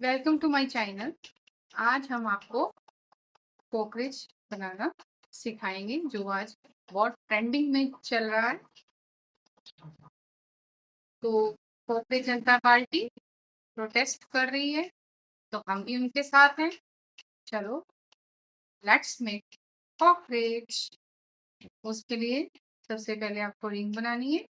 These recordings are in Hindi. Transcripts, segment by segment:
Welcome to my channel. आज हम आपको कॉकरेज बनाना सिखाएंगे जो आज बहुत ट्रेंडिंग में चल रहा है। तो कॉकरेज जनता पार्टी प्रोटेस्ट कर रही है, तो हम भी उनके साथ हैं। चलो लेट्स मेक कॉकरेज। उसके लिए सबसे पहले आपको रिंग बनानी है।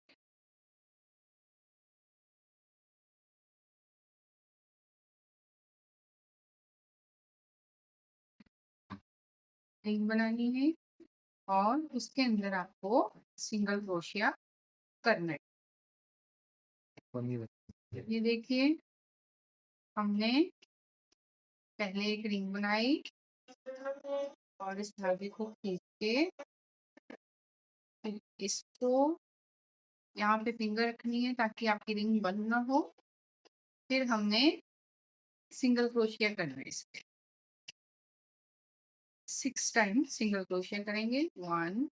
रिंग बनानी है और उसके अंदर आपको सिंगल क्रोशिया करना है। ये देखिए, हमने पहले एक रिंग बनाई और इस धागे को खींच के फिर इसको यहाँ पे फिंगर रखनी है ताकि आपकी रिंग बंद ना हो। फिर हमने सिंगल क्रोशिया करना है। इसके 6 टाइम सिंगल क्रोशिया करेंगे। 1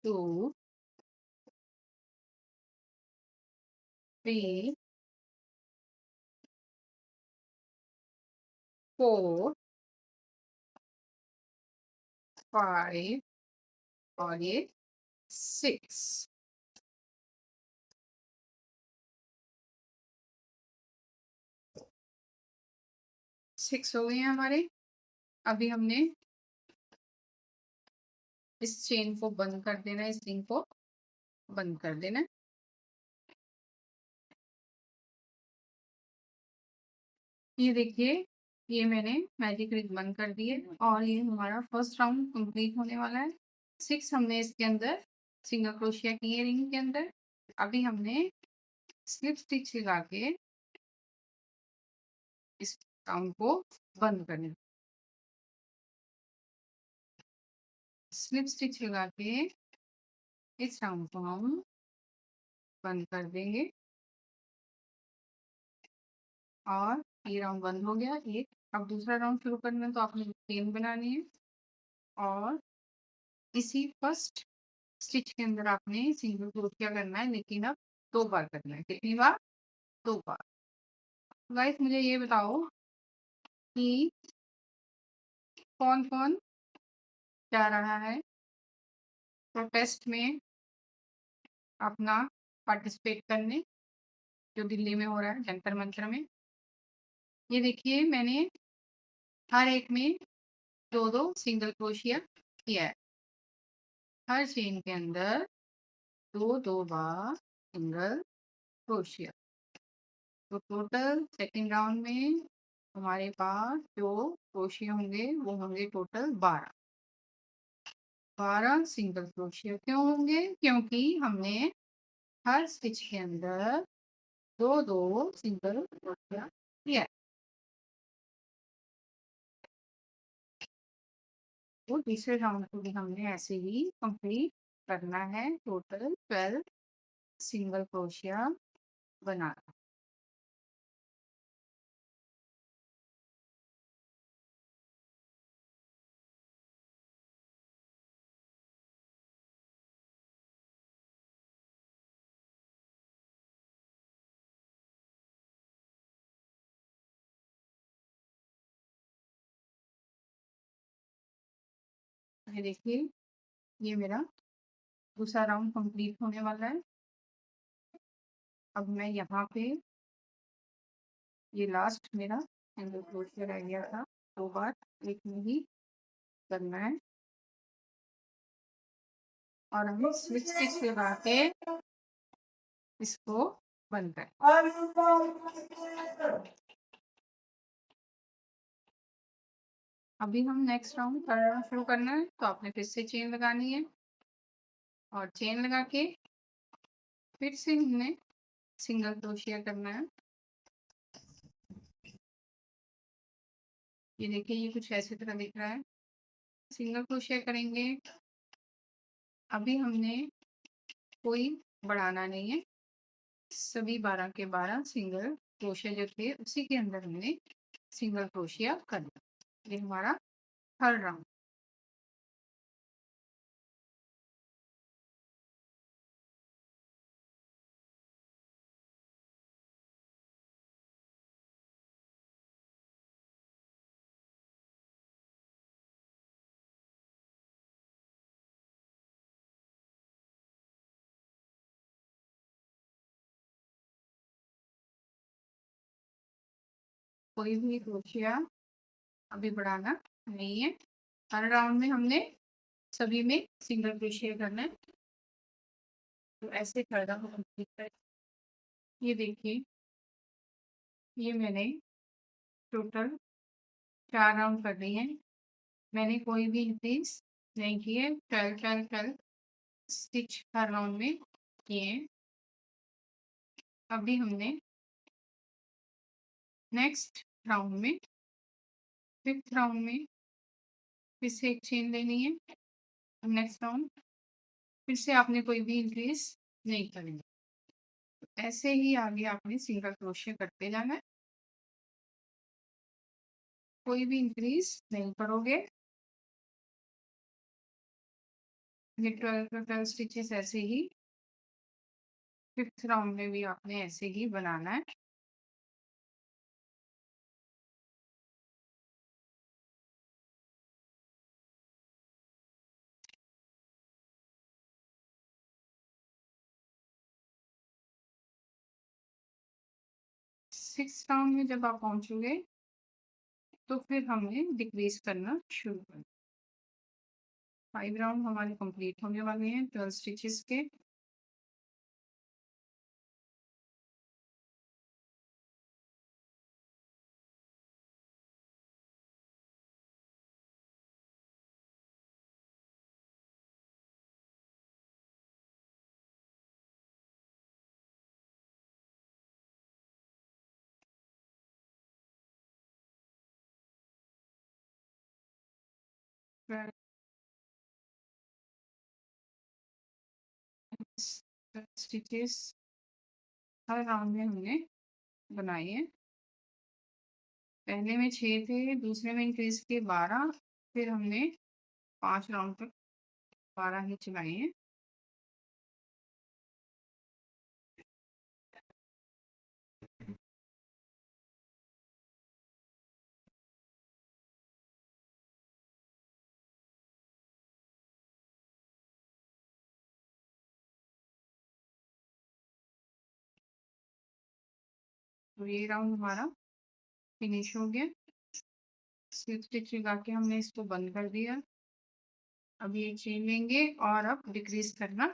2 3 4 5 और ये 6। 6 हो गए हैं हमारे। अभी हमने इस चेन को बंद कर देना है, इस रिंग को बंद कर देना है। ये देखिए, ये मैंने मैजिक रिंग बंद कर दी है और ये हमारा फर्स्ट राउंड कंप्लीट होने वाला है। 6 हमने इसके अंदर सिंगल क्रोशिया की है रिंग के अंदर। अभी हमने स्लिप स्टिच लगा के इस राउंड को बंद करना। स्लिप स्टिच लगा के इस राउंड को हम बंद कर देंगे और ये राउंड बंद हो गया एक। अब दूसरा राउंड शुरू करना है, तो आपने चेन बनानी है और इसी फर्स्ट स्टिच के अंदर आपने सिंगल क्रोशिया करना है, लेकिन अब 2 बार करना है। कितनी बार? 2 बार। गाइस मुझे ये बताओ कि कौन कौन जा रहा है प्रोटेस्ट में अपना पार्टिसिपेट करने, जो दिल्ली में हो रहा है जंतर मंतर में। ये देखिए, मैंने हर एक में 2-2 सिंगल क्रोशिया किया है। हर चेन के अंदर 2-2 बार सिंगल क्रोशिया। तो टोटल सेकंड राउंड में हमारे पास जो क्रोशिया होंगे वो होंगे टोटल 12। 12 सिंगल क्रोशिया क्यों होंगे? क्योंकि हमने हर स्टिच के अंदर 2-2 सिंगल क्रोशिया किया है। तो तीसरे राउंड को भी हमने ऐसे ही कंप्लीट करना है। टोटल 12 सिंगल क्रोशिया बना। ये देखिए, ये मेरा दूसरा राउंड कंप्लीट होने वाला है। अब मैं यहाँ पे ये लास्ट मेरा सिंगल क्रोशिया रह गया था, 2 बार एक में ही करना है और हमें स्लिप स्टिच लगा के इसको बंद कर। अभी हम नेक्स्ट राउंड करना शुरू करना है, तो आपने फिर से चेन लगानी है और चेन लगा के फिर से हमने सिंगल क्रोशिया करना है। ये देखिए, ये कुछ ऐसी तरह दिख रहा है। सिंगल क्रोशिया करेंगे। अभी हमने कोई बढ़ाना नहीं है, सभी 12 के 12 सिंगल क्रोशिया जो थे उसी के अंदर हमने सिंगल क्रोशिया करना। ये हमारा थर्ड राउंड। कोई भी क्रोशिया अभी बढ़ाना नहीं है। हर राउंड में हमने सभी में सिंगल क्रोशिया करना है। तो ऐसे करना हो कंप्लीट कर। ये देखिए, ये मैंने टोटल 4 राउंड कर लिए हैं। मैंने कोई भी इंक्रीज नहीं किए। 12 स्टिच हर राउंड में किए हैं। अभी हमने नेक्स्ट राउंड में 5th राउंड में फिर से एक चेन लेनी है। नेक्स्ट राउंड फिर से आपने कोई भी इंक्रीज नहीं करनी। ऐसे ही आगे आपने सिंगल क्रोशिया करते जाना है। कोई भी इंक्रीज नहीं करोगे। ये 12 स्टिचेस ऐसे ही 5th राउंड में भी आपने ऐसे ही बनाना है। सिक्स राउंड में जब आप पहुंचोगे तो फिर हमने डिक्रीज करना शुरू कर। 5 राउंड हमारे कंप्लीट होने वाले हैं 12 स्टिचेस के। स्टिचेस हर राउंड में हमने बनाए हैं। पहले में 6 थे, दूसरे में इंक्रीज किए 12, फिर हमने 5 राउंड तक 12 ही चलाए हैं। तो ये राउंड हमारा फिनिश हो गया। स्लिप स्टिच लगा के हमने इसको बंद कर दिया। अब ये चेन लेंगे और अब डिक्रीज करना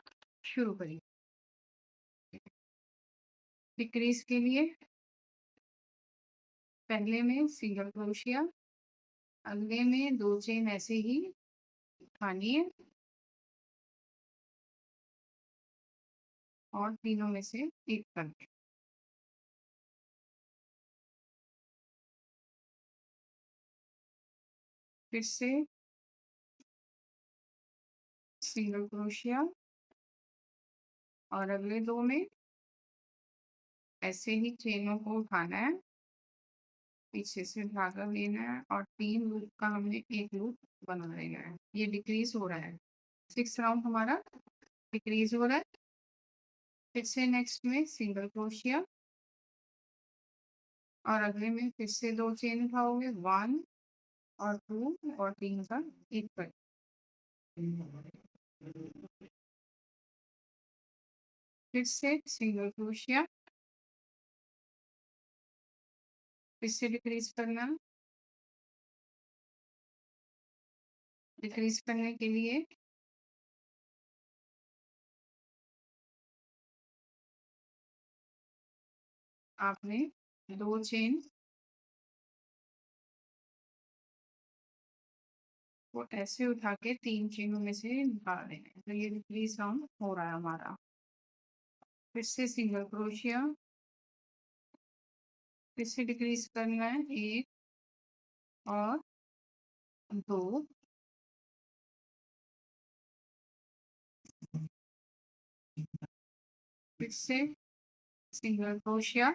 शुरू करिए। डिक्रीज के लिए पहले में सिंगल क्रोशिया, अगले में 2 चेन ऐसे ही खानी है और तीनों में से एक कर। फिर से सिंगल क्रोशिया और अगले 2 में ऐसे ही चेनों को उठाना है, पीछे से धागा लेना है और 3 लूप का हमने एक लूप बना लेना है। ये डिक्रीज हो रहा है। 6 राउंड हमारा डिक्रीज हो रहा है। फिर से नेक्स्ट में सिंगल क्रोशिया और अगले में फिर से 2 चेन उठाओगे, 1 और 2 और 3 का एक कर। फिर से सिंगल क्रोशिया, फिर से डिक्रीज करना। डिक्रीज करने के लिए आपने 2 चेन को ऐसे उठा के 3 चेनों में से निकाल देना है। तो ये डिक्रीज राउंड हो रहा है हमारा। फिर से सिंगल क्रोशिया, फिर से डिक्रीज करना है 1 और 2, फिर से सिंगल क्रोशिया,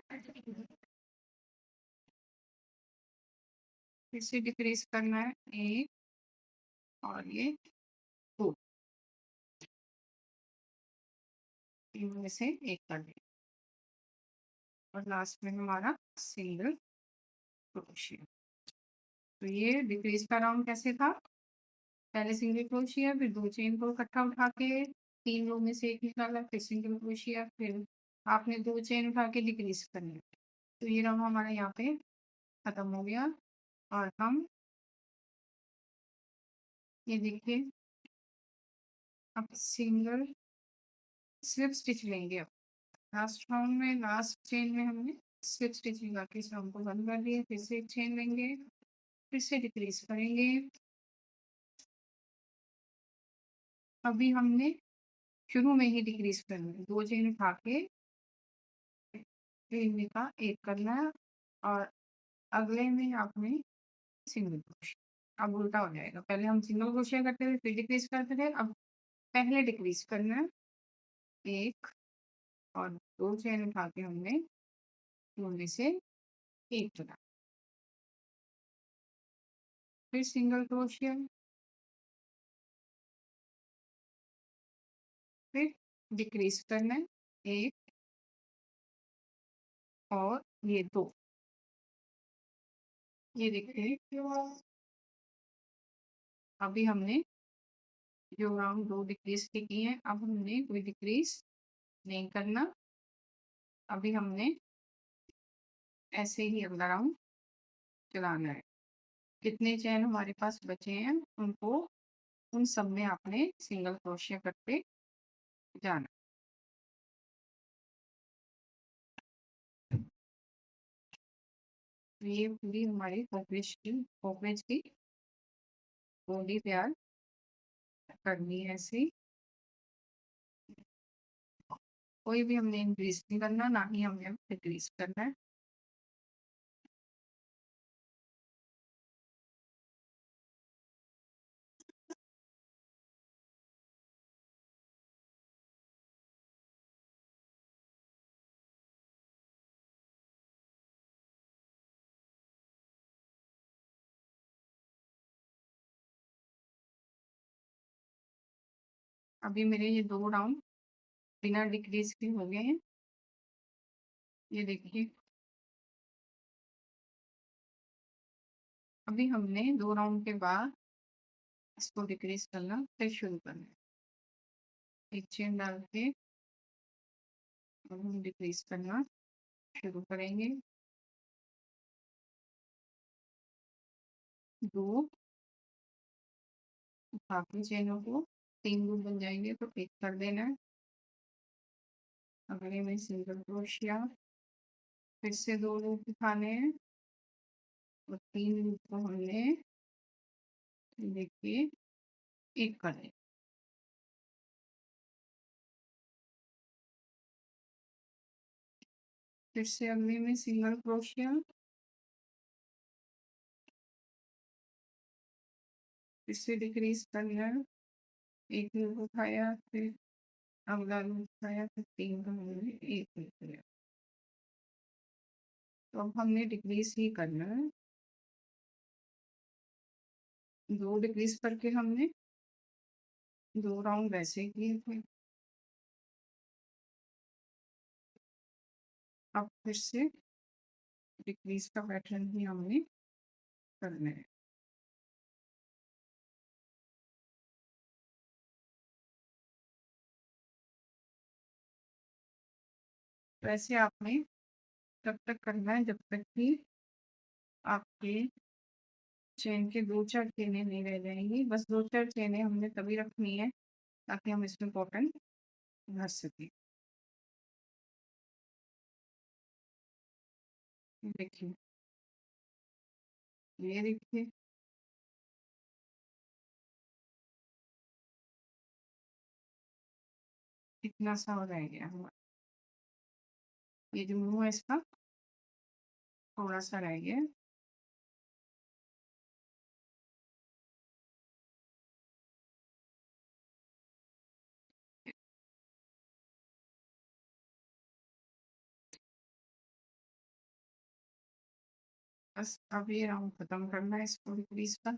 फिर से डिक्रीज करना है 1 और ये 2, इनमें से एक कर दें और लास्ट में हमारा सिंगल क्रोशिया। तो ये डिक्रीज का राउंड कैसे था? पहले सिंगल क्रोशिया, फिर 2 चेन को इकट्ठा उठा के 3 रो में से एक निकाला, फिर सिंगल क्रोशिया, फिर आपने 2 चेन उठा के डिक्रीज करनी। तो ये रहा हमारा यहाँ पे खत्म हो गया। और हम ये देखिए अब सिंगल स्लिप स्टिच लेंगे। अब लास्ट राउंड में लास्ट चेन में हमने स्लिप स्टिच लगा के इस राउंड को बंद कर दिया। फिर से एक चेन लेंगे, फिर से डिक्रीज करेंगे। अभी हमने शुरू में ही डिक्रीज करना है, 2 चेन उठा के तीन का एक करना है और अगले में आपने सिंगल क्रोशिया। अब उल्टा हो जाएगा, पहले हम सिंगल क्रोशिया करते थे फिर डिक्रीज करते थे, अब पहले डिक्रीज करना है एक और 2 चेन उठा के हमने उनमें से एक चुना, फिर सिंगल क्रोशिया, फिर डिक्रीज करना है एक और ये 2। ये देखिए अभी हमने जो राउंड 2 डिक्रीज के किए हैं, अब हमने कोई डिक्रीज नहीं करना। अभी हमने ऐसे ही अगला राउंड चलाना है। कितने चैन हमारे पास बचे हैं उनको उन सब में आपने सिंगल क्रोशिया करते जाना। ये पूरी हमारी पॉकेट की बॉडी तैयार करनी है ऐसे। कोई भी हमने इंक्रीज नहीं करना, ना ही हमने डिक्रीज करना है। अभी मेरे ये 2 राउंड बिना डिक्रीज के हो गए हैं। ये देखिए अभी हमने 2 राउंड के बाद इसको डिक्रीज करना फिर शुरू करना है। एक चेन डाल के अब हम डिक्रीज करना शुरू करेंगे। 2 बाकी चेनों को 3 लूप बन जाएंगे तो एक कर देना है। अगले में सिंगल क्रोशिया, फिर से 2 लूप उठाने हैं और 3 लूप को हमने देखिए एक कर दें। फिर से अगले में सिंगल क्रोशिया, फिर से डिक्रीज करना है। एक लूप उठाया, फिर अगला लूप उठाया, फिर 3 का हमने एक लूप किया। तो अब हमने डिक्रीज ही करना है। 2 डिक्रीज करके हमने 2 राउंड वैसे किए थे। अब फिर से डिक्रीज का पैटर्न ही हमने करना है। वैसे आपने तब तक करना है जब तक कि आपके चेन के 2-4 चेनें नहीं रह जाएंगी। बस 2-4 चेनें हमने तभी रखनी है ताकि हम इसमें कॉटन भर सकें। देखिए ये देखिए इतना सा हो रह गया हमारा। ये जो मुंह है इसका थोड़ा सा रह गया है। बस अब ये राउंड खत्म करना है इसको डिक्रीज का।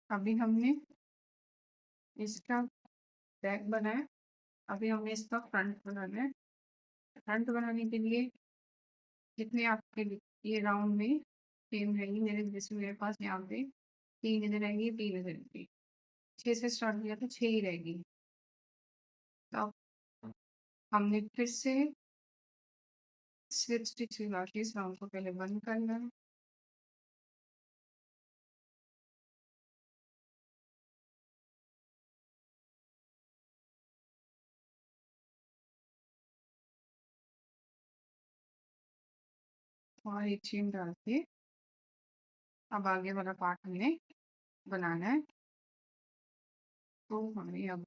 अभी हमने इसका बैक बनाया, अभी हमें इसका फ्रंट बनाना है। फ्रंट बनाने के लिए जितने आपके ये राउंड में सेम रहेंगी, मेरे जैसे मेरे पास यहाँ पे 3 इधर रहेंगी 3 इधर रहेंगी, 6 से स्टार्ट किया तो 6 ही रहेगी। तो अब हमने फिर से स्लिप स्टिच लगा के इस राउंड को पहले बंद करना है। और एक चेन डाल के अब आगे वाला पार्ट हमें बनाना है। तो हमें अब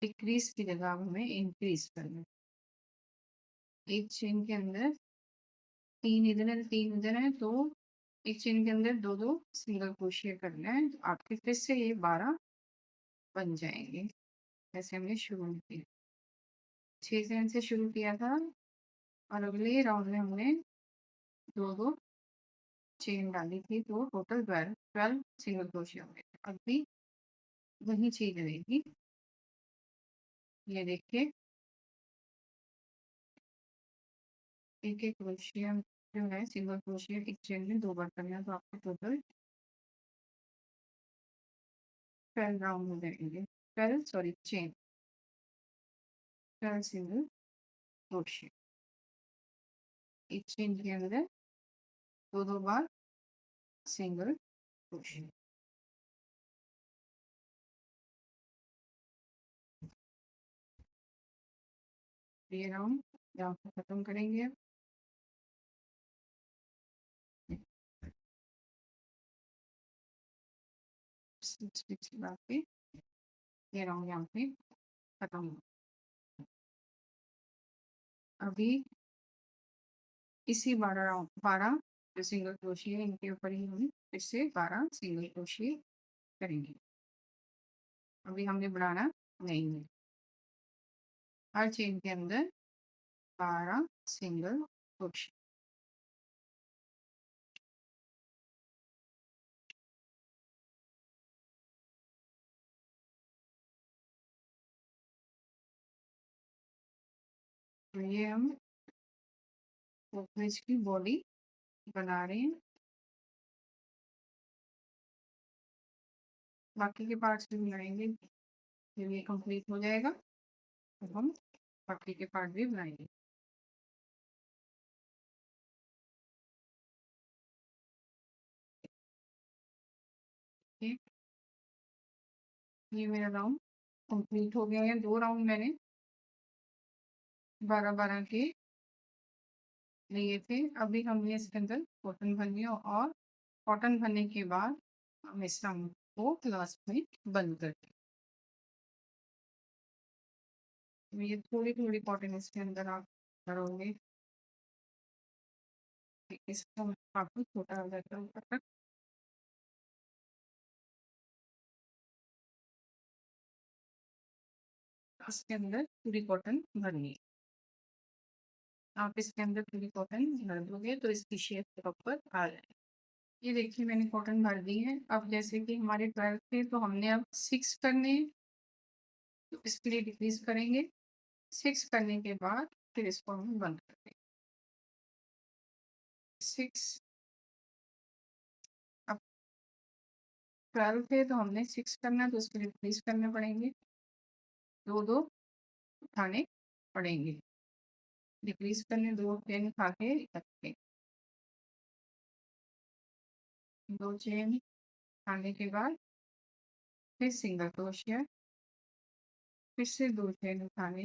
डिक्रीज की जगह अब हमें इंक्रीज करना है। एक चेन के अंदर 3 इधर है 3 इधर है, तो एक चेन के अंदर 2-2 सिंगल क्रोशिया करना है। तो आपके फिर से ये 12 बन जाएंगे। जैसे हमने शुरू किया 6 चेन से शुरू किया था, और अगले राउंड में हमने 2-2 चेन डाली थी, तो टोटल 12 सिंगल क्रोशिया हुए। अब भी वही चीज रहेगी। ये देखिए एक एक क्रोशिया जो है सिंगल क्रोशिया एक चेन में 2 बार करना है, तो आपको टोटल 12 राउंड हो जाएंगे। 12 सॉरी चेन 12 सिंगल क्रोशिया एक चेन के अंदर 2-2 बार सिंगल क्रोशिया। ये राउंड यहाँ पे खत्म करेंगे। स्टिच लगा के ये राउंड यहाँ पे खत्म हो। अभी इसी 12 राउंड 12 जो सिंगल क्रोशिया है इनके ऊपर ही हम फिर से 12 सिंगल क्रोशिया करेंगे। अभी हमने बढ़ाना नहीं है। हर चेन के अंदर 12 सिंगल क्रोशिया। तो ये हम पोपलेज की बॉडी बना रहे हैं। बाकी के पार्ट्स भी बनाएंगे। जब ये कंप्लीट हो जाएगा तो हम बाकी के पार्ट भी बनाएंगे। ठीक, ये मेरा राउंड कंप्लीट हो गया है। 2 राउंड मैंने 12-12 के लिए थे। अभी हमने इसके अंदर कॉटन भरनी है, और कॉटन भरने के बाद हम इस राउंड को लास्ट में बंद करते हैं। ये थोड़ी थोड़ी कॉटन इसके अंदर आप भरोगे, इसको काफी छोटा हो जाता है ऊपर तक। इसके अंदर पूरी कॉटन भरनी है। आप इसके अंदर पूरी कॉटन भर दोगे तो इसकी शेप प्रॉपर आ जाए। ये देखिए मैंने कॉटन भर दी है। अब जैसे कि हमारे 12 थे तो हमने अब 6 करने हैं, तो इसके लिए डिक्रीज करेंगे। 6 करने के बाद फिर इसको हम बंद कर देंगे। 6 अब 12 थे तो हमने 6 करना है, तो उसके लिए डिक्रीज करने पड़ेंगे। 2-2 उठाने पड़ेंगे। डिक्रीज करने 2 चेन उठा के रखें। 2 चेन उठाने के बाद फिर सिंगल क्रोशिया, फिर से 2 चेन उठाने,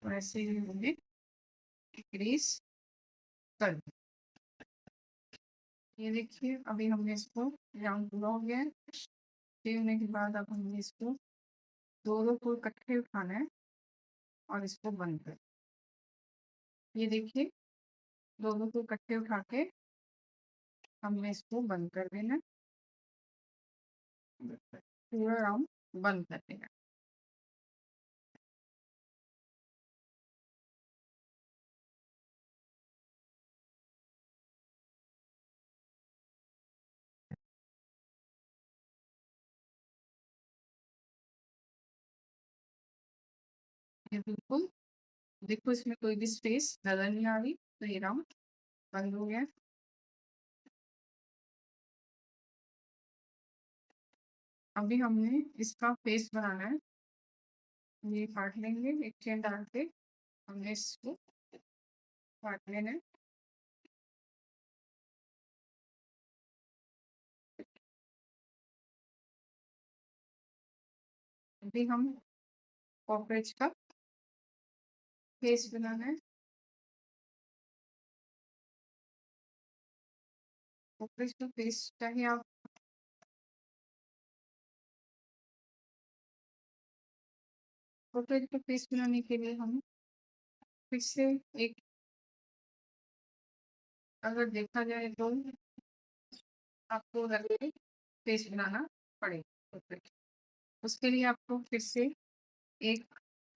और ऐसे ही हमने डिक्रीज कर दी। ये देखिए अभी हमने इसको राउंड पूरा हो गया है। फिर होने के बाद अब हमने इसको 2-2 को इकट्ठे उठाना है और इसको बंद कर। ये देखिए 2-2 को इकट्ठे उठा के हमने इसको बंद कर देना। पूरा राउंड बंद कर देना। ये बिल्कुल देखो इसमें कोई भी स्पेस नजर नहीं आ रही, तो ये राउंड बंद हो गया। अभी हमने इसका फेस बनाना है। ये काट लेंगे एक चेन डाल के, हमने इसको काट लेना है। अभी हम कॉकरोच का फेस बनाना है। कॉकरोच का फेस चाहिए आप, कॉकरोच का फेस बनाने के लिए हम फिर से एक, अगर देखा जाए तो आपको लगे फेस बनाना पड़ेगा कॉकरोच। उसके लिए आपको फिर से एक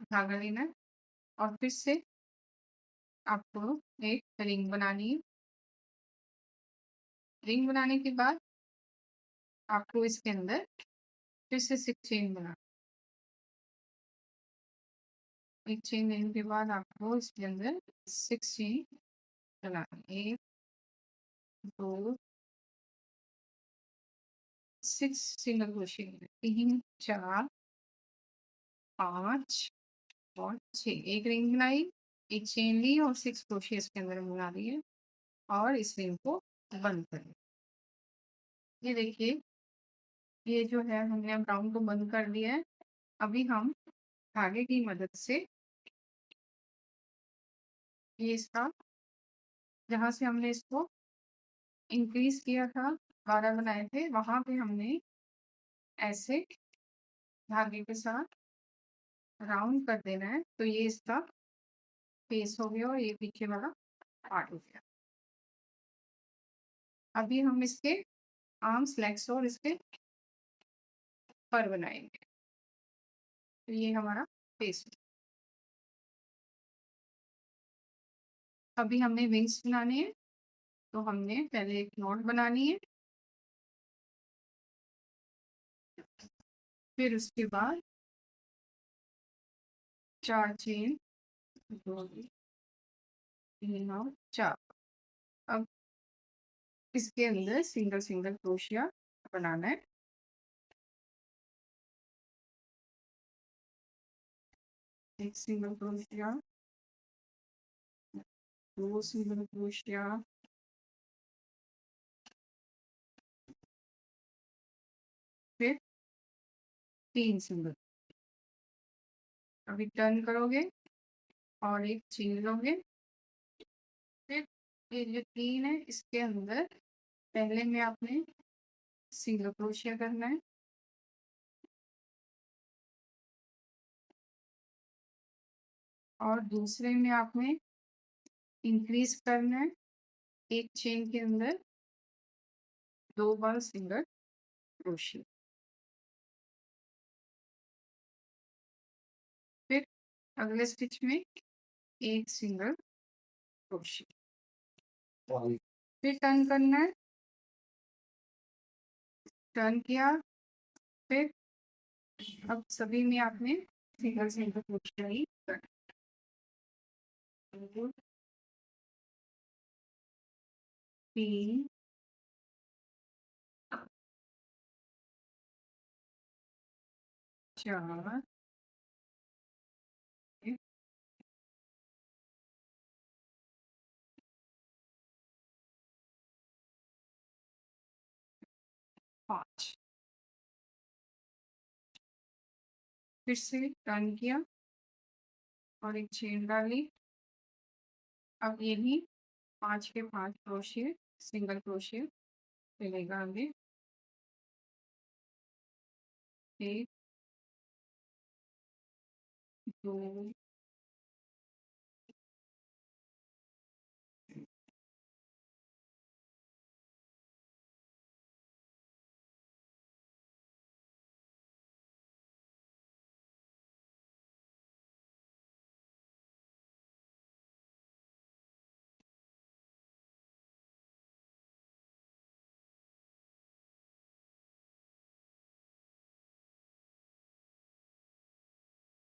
धागा लेना है और फिर से आपको एक रिंग बनानी है। रिंग बनाने के बाद आपको इसके अंदर फिर से 6 चेन बना, एक चेन लेने के बाद आपको इसके अंदर 6 चेन बनानी, 1 2 6 सिंगल क्रोशिया, 3 4 5 और 6, एक रिंग बनाई, एक चेन ली और 6 क्रोशिया इसके अंदर बना दिए और इस रिंग को बंद कर दिया। ये देखिए, ये जो है हमने अब राउंड को बंद कर दिया है। अभी हम धागे की मदद से ये इसका, जहाँ से हमने इसको इंक्रीज किया था, 12 बनाए थे, वहां पे हमने ऐसे धागे के साथ राउंड कर देना है। तो ये इसका फेस हो गया और ये पीछे वाला पार्ट हो गया। अभी हम इसके आर्म्स, लेग्स और इसके पर बनाएंगे। तो ये हमारा फेस। अभी हमने विंग्स बनाने हैं, तो हमने पहले एक नॉट बनानी है, फिर उसके बाद 4 चेन, 2 3 और 4। अब इसके अंदर सिंगल सिंगल क्रोशिया बनाना है। एक सिंगल क्रोशिया, 2 सिंगल क्रोशिया, फिर 3 सिंगल। अभी टर्न करोगे और एक चेन लोगे, फिर ये जो 3 है इसके अंदर पहले में आपने सिंगल क्रोशिया करना है, और दूसरे में आपने इंक्रीज करना है, एक चेन के अंदर 2 बार सिंगल क्रोशिया, फिर अगले स्टिच में एक सिंगल क्रोशिया, फिर टर्न करना है। टर्न किया, फिर अब सभी में आपने सिंगल सिंगल क्रोशिया ही करना है। 2 3 4 5, फिर से टर्न किया और एक चेन डाली। अब ये भी 5 के 5 क्रोशिया सिंगल क्रोशिया चलेगा आगे। 1 2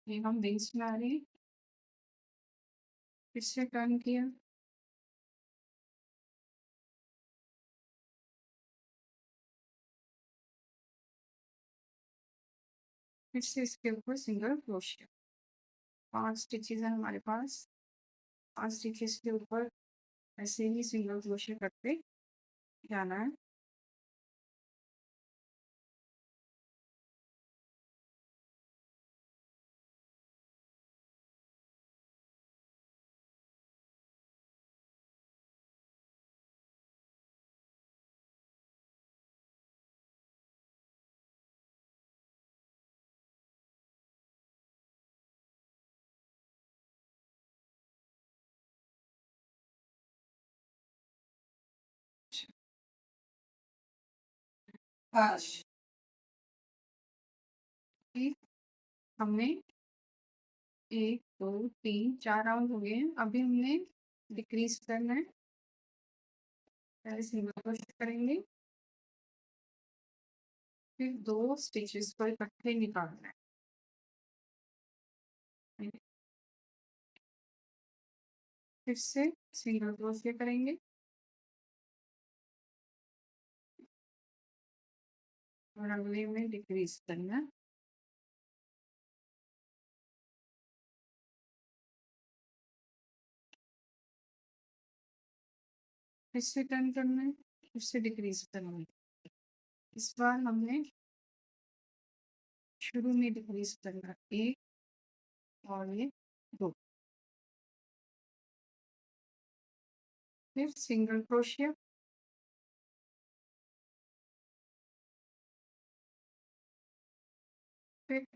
ये हम विंग्स बना रहे हैं, फिर से टर्न किया, फिर से इसके ऊपर सिंगल क्रोशिया। 5 स्टिचेस हैं हमारे पास। 5 स्टिचेस के ऊपर ऐसे ही सिंगल क्रोशिया करते जाना है। आज हमने 1 2 3 4 राउंड हो गए हैं। अभी हमने डिक्रीज करना है। पहले सिंगल क्रोशिया करेंगे, फिर 2 स्टिचेस को इकट्ठे निकालना है। फिर से सिंगल क्रोशिया करेंगे और अगले में डिक्रीज करना है। फिर से टर्न करना है, फिर से डिक्रीज करना है। इस बार हमने शुरू में डिक्रीज करना है, 1 और ये 2। फिर सिंगल क्रोशिया, फिर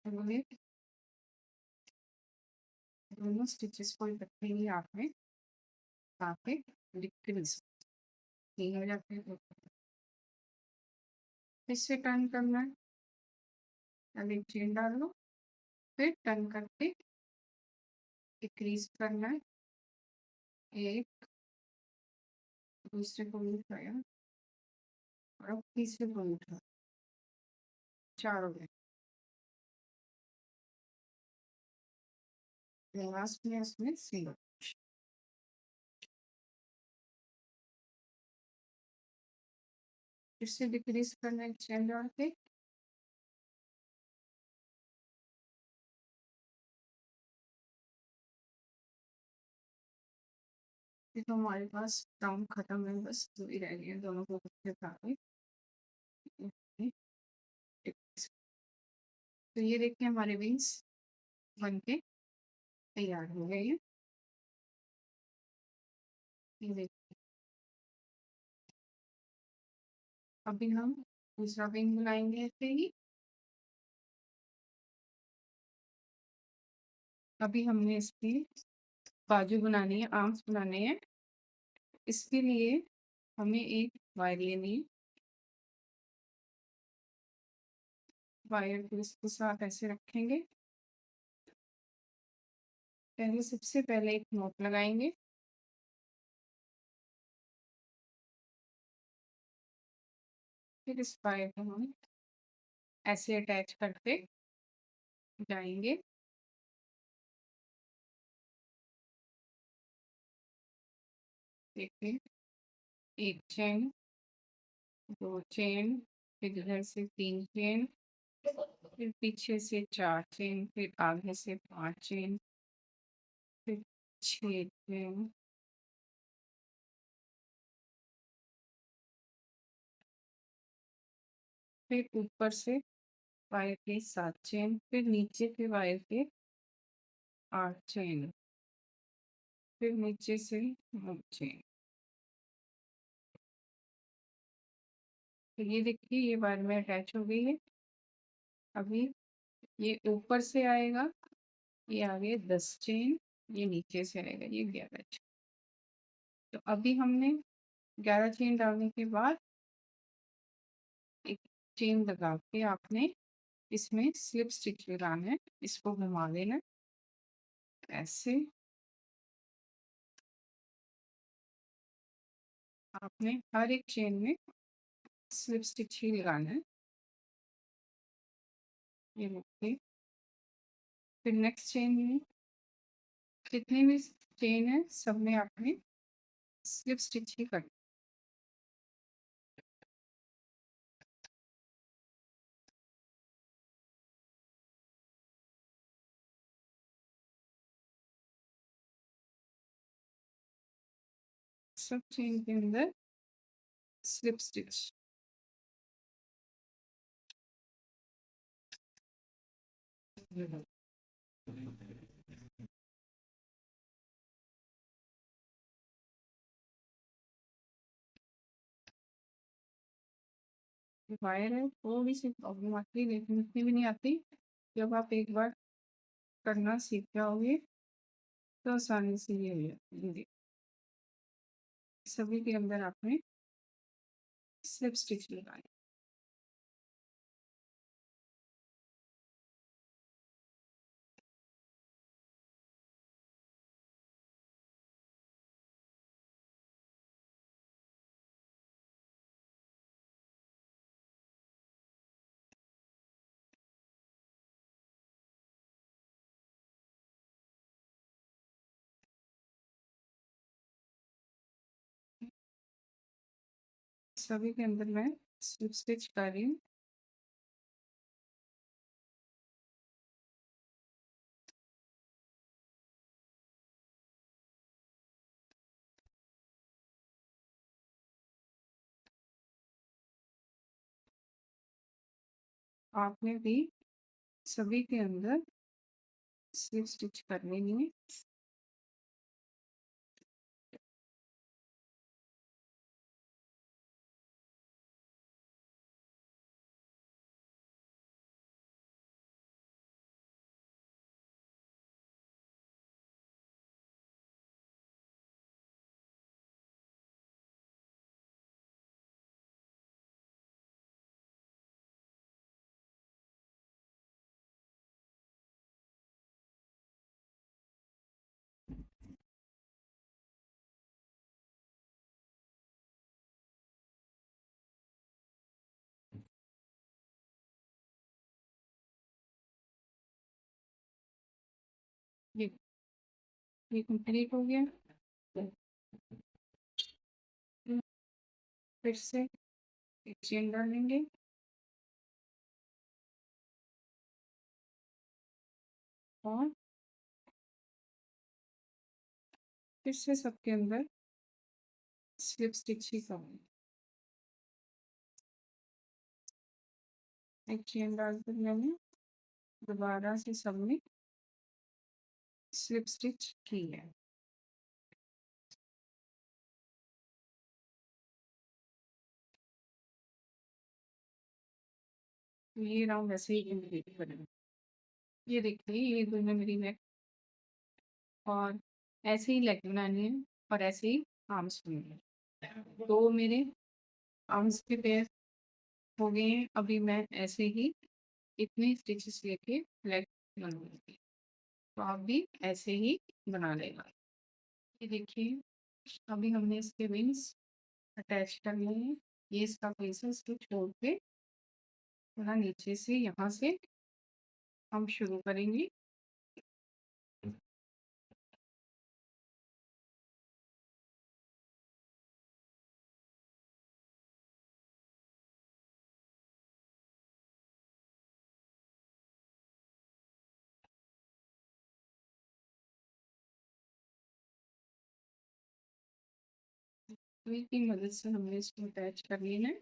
अगले दोनों स्टिचेस को इकट्ठे ही आपने ताकि डिक्रीज 3 हो जाते हैं। फिर से टर्न करना है, पहले चेन डाल लो, फिर टर्न करके डिक्रीज करना है। 1 दूसरे को भी उठाया और अब तीसरे को भी उठा, 4 हो गए। लास्ट में उसमें सिंगल, फिर से डिक्रीज करना है चेन डाल के। फिर तो हमारे पास राउंड खत्म है, बस 2 ही रह गए हैं, दोनों को इकट्ठे उठा के। तो ये देखिए हमारे विंग्स बन के तैयार हो गए हैं। ये देखिए अभी हम दूसरा विंग बनाएंगे ऐसे ही। अभी हमने इसकी बाजू बनानी है, आर्म्स बनाने हैं। इसके लिए हमें एक वायर लेनी है। वायर को इसके साथ ऐसे रखेंगे। पहले सबसे पहले एक नॉट लगाएंगे, फिर इस वायर को हम ऐसे अटैच करते जाएंगे। देखिए 1 चेन, 2 चेन, फिर इधर से 3 चेन, फिर पीछे से 4 चेन, फिर आगे से 5 चेन, फिर 6 चेन, फिर ऊपर से वायर के 7 चेन, फिर नीचे के वायर के 8 चेन, फिर नीचे से 9 चेन। तो ये देखिए ये वायर में अटैच हो गई है। अभी ये ऊपर से आएगा, ये आगे 10 चेन, ये नीचे से आएगा, ये 11 चेन। तो अभी हमने 11 चेन डालने के बाद एक चेन लगा के आपने इसमें स्लिप स्टिच लगाना है। इसको घुमा देना ऐसे। आपने हर एक चेन में स्लिप स्टिच ही लगाना है। ये देखिए फिर नेक्स्ट चेन में जितने भी चेन है सब में आपने स्लिप स्टिच ही करना। सब चेन के अंदर स्लिप स्टिच। वायर है थोड़ी सी प्रॉब्लम आती है, लेकिन इतनी भी नहीं आती। जब आप एक बार करना सीख जाओगे तो आसानी से ये हो जाती। सभी के अंदर आपने स्लिप स्टिच लगाए। सभी के अंदर मैं स्लिप स्टिच कर रही हूँ। आपने भी सभी के अंदर स्लिप स्टिच कर लेनी है। ये ये कंप्लीट हो गया। फिर से एक चेन डाल लेंगे और फिर से सबके अंदर स्लिप स्टिच ही करेंगे। एक चेन डाल कर मैंने दोबारा से सब में स्लिप स्टिच की है। ये राउंड ऐसे ही कंप्लीट करेंगे। ये देखिए ये दोनों मेरी नेक और ऐसे ही लेग बनानी है और ऐसे ही आर्म्स बनानी है। तो मेरे आर्म्स के पैर हो गए हैं। अभी मैं ऐसे ही इतने स्टिचेस लेके लेग बनूंगी। तो आप भी ऐसे ही बना लेना। ये देखिए अभी हमने इसके विंग्स अटैच कर लिए हैं। ये इसका फेस है, इसको छोड़ के थोड़ा नीचे से यहाँ से हम शुरू करेंगे। सुई की मदद से हमने इसको अटैच कर लिया है।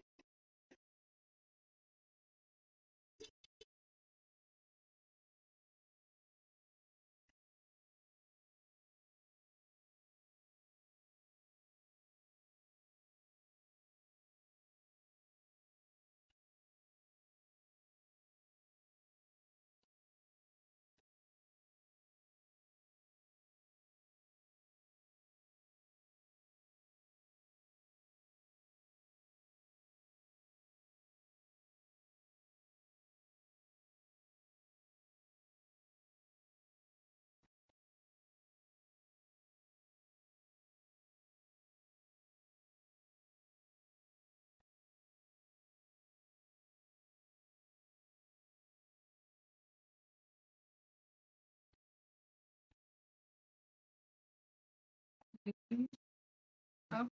अब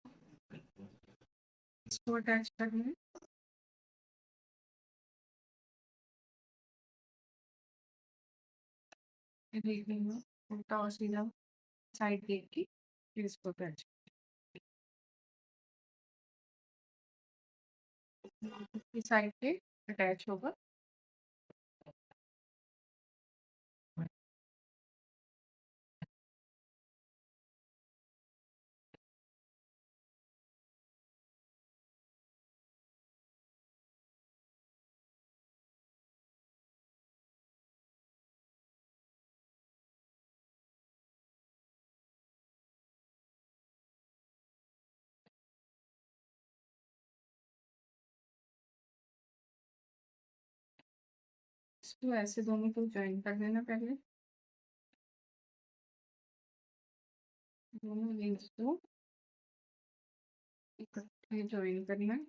इसको अटैच कर लें। ये देख लेंगे उल्टा और सीधा साइड देख के फिर इसको अटैच इस साइड पे अटैच होगा। इसको ऐसे दोनों को ज्वाइन कर देना पहले, दोनों लेंस को इकट्ठे ज्वाइन करना है।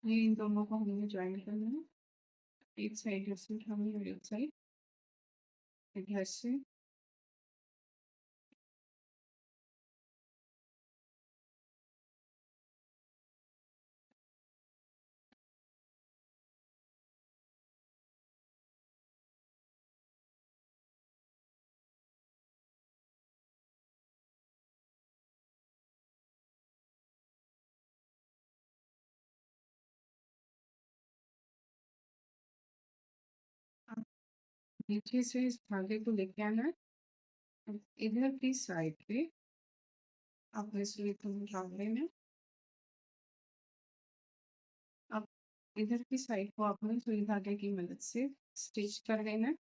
ये इन दोनों को हमें ज्वाइन करना है, एक साइड से उठानी और एक साइड इधर से। अब नीचे से इस धागे को लेके आना है। अब इधर की साइड पे आपने सुई को डाल देना। अब इधर की साइड को आपने सुई धागे की मदद से स्टिच कर देना है।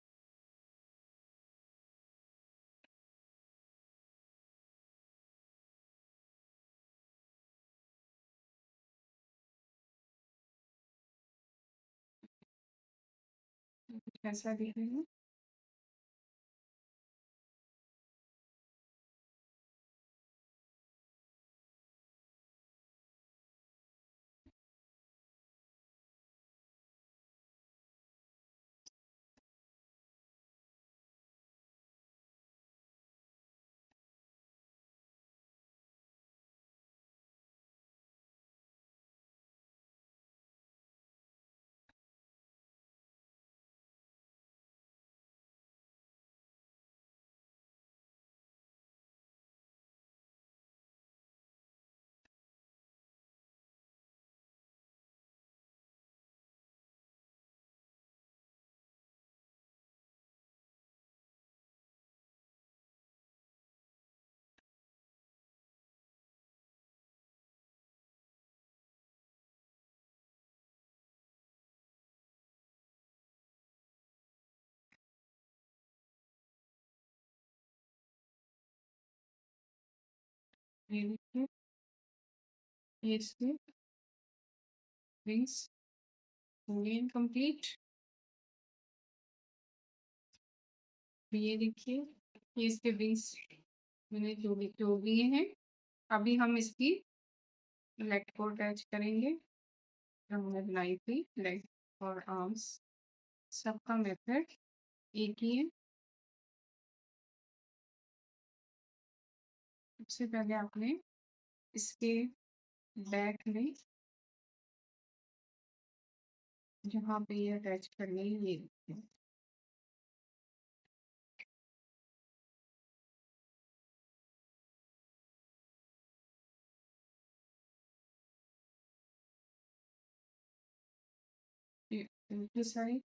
कुछ ऐसा दिखेगा। ये देखिए, ये इसके विंग्स हो गए कंप्लीट। ये देखिए, ये इसके विंग्स मैंने जो दिए हैं। अभी हम इसकी लेग को अटैच करेंगे जो हमने बनाई थी। लेग और आर्म्स सबका मेथड एक ही है। सबसे पहले आपने इसके बैक में जहाँ पे ये अटैच करनी है ये देखिए। ये दूसरी साइड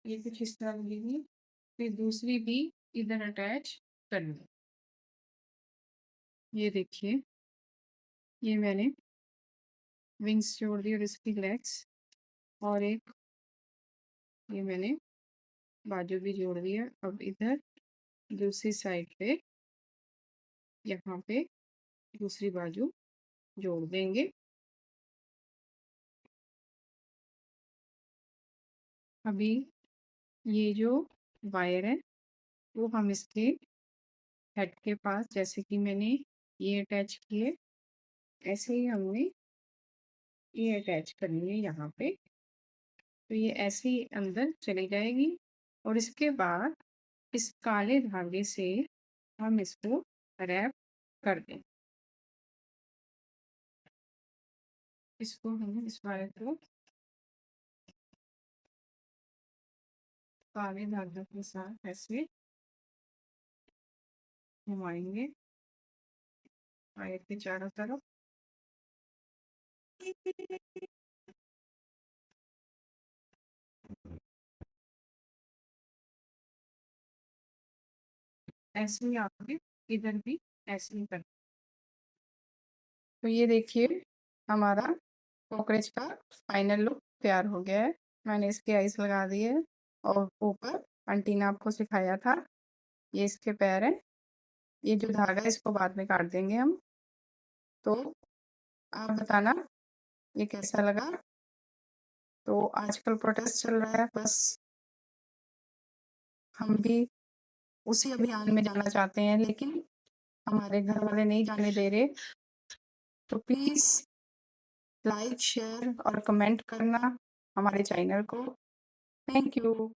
ये कुछ इस तरह लगेगी। फिर दूसरी भी इधर अटैच करनी। ये देखिए, ये मैंने विंग्स जोड़ दी और इसकी लेग्स, और एक ये मैंने बाजू भी जोड़ दिया। अब इधर दूसरी साइड पे यहाँ पे दूसरी बाजू जोड़ देंगे। अभी ये जो वायर है वो हम इसके हेड के पास, जैसे कि मैंने ये अटैच किए, ऐसे ही हमने ये अटैच करनी है यहाँ पे। तो ये ऐसे ही अंदर चली जाएगी और इसके बाद इस काले धागे से हम इसको रैप कर दें। इसको हम इस वायर को काले धागे के साथ ऐसे घुमाएंगे वायर के चारों तरफ। ऐसे ही आपने इधर भी ऐसे ही कर। तो ये देखिए हमारा कॉकरोच का फाइनल लुक तैयार हो गया है। मैंने इसके आइस लगा दिए और ऊपर आंटी ने आपको सिखाया था, ये इसके पैर हैं। ये जो धागा है इसको बाद में काट देंगे हम। तो आप बताना ये कैसा लगा। तो आजकल प्रोटेस्ट चल रहा है, बस हम भी उसी अभियान में जाना चाहते हैं, लेकिन हमारे घर वाले नहीं जाने दे रहे। तो प्लीज़ लाइक, शेयर और कमेंट करना हमारे चैनल को। Thank you.